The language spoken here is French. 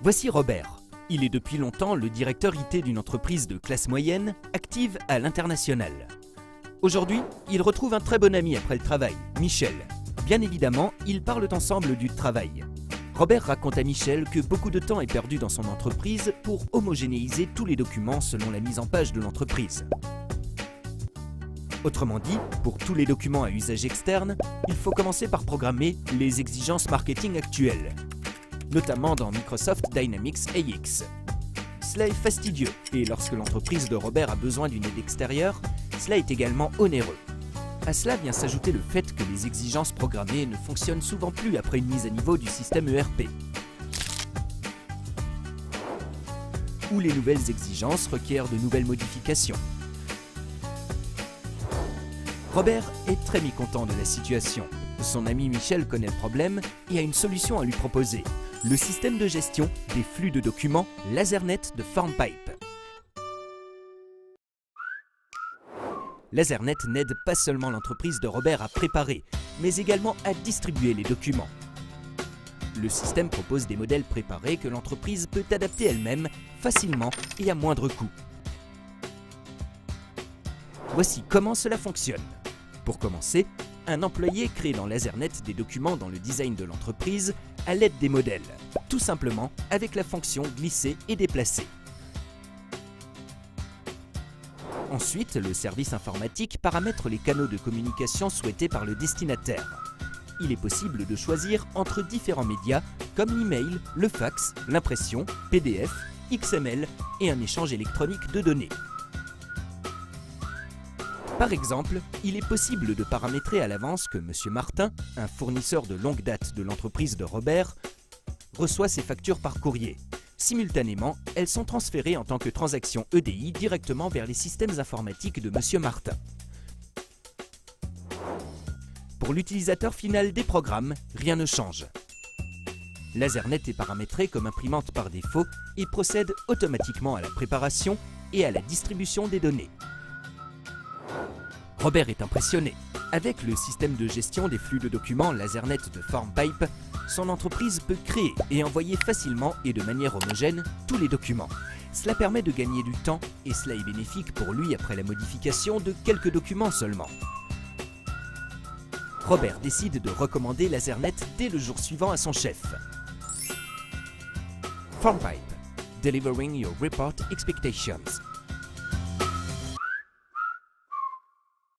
Voici Robert. Il est depuis longtemps le directeur IT d'une entreprise de classe moyenne, active à l'international. Aujourd'hui, il retrouve un très bon ami après le travail, Michel. Bien évidemment, ils parlent ensemble du travail. Robert raconte à Michel que beaucoup de temps est perdu dans son entreprise pour homogénéiser tous les documents selon la mise en page de l'entreprise. Autrement dit, pour tous les documents à usage externe, il faut commencer par programmer les exigences marketing actuelles, notamment dans Microsoft Dynamics AX. Cela est fastidieux, et lorsque l'entreprise de Robert a besoin d'une aide extérieure, cela est également onéreux. À cela vient s'ajouter le fait que les exigences programmées ne fonctionnent souvent plus après une mise à niveau du système ERP, où les nouvelles exigences requièrent de nouvelles modifications. Robert est très mécontent de la situation. Son ami Michel connaît le problème et a une solution à lui proposer. Le système de gestion des flux de documents LaserNet de FormPipe. LaserNet n'aide pas seulement l'entreprise de Robert à préparer, mais également à distribuer les documents. Le système propose des modèles préparés que l'entreprise peut adapter elle-même facilement et à moindre coût. Voici comment cela fonctionne. Pour commencer, un employé crée dans LaserNet des documents dans le design de l'entreprise à l'aide des modèles, tout simplement avec la fonction glisser et déplacer. Ensuite, le service informatique paramètre les canaux de communication souhaités par le destinataire. Il est possible de choisir entre différents médias comme l'email, le fax, l'impression, PDF, XML et un échange électronique de données. Par exemple, il est possible de paramétrer à l'avance que M. Martin, un fournisseur de longue date de l'entreprise de Robert, reçoit ses factures par courrier. Simultanément, elles sont transférées en tant que transaction EDI directement vers les systèmes informatiques de M. Martin. Pour l'utilisateur final des programmes, rien ne change. LaserNet est paramétré comme imprimante par défaut et procède automatiquement à la préparation et à la distribution des données. Robert est impressionné. Avec le système de gestion des flux de documents LaserNet de FormPipe, son entreprise peut créer et envoyer facilement et de manière homogène tous les documents. Cela permet de gagner du temps et cela est bénéfique pour lui après la modification de quelques documents seulement. Robert décide de recommander LaserNet dès le jour suivant à son chef. FormPipe, delivering your report expectations.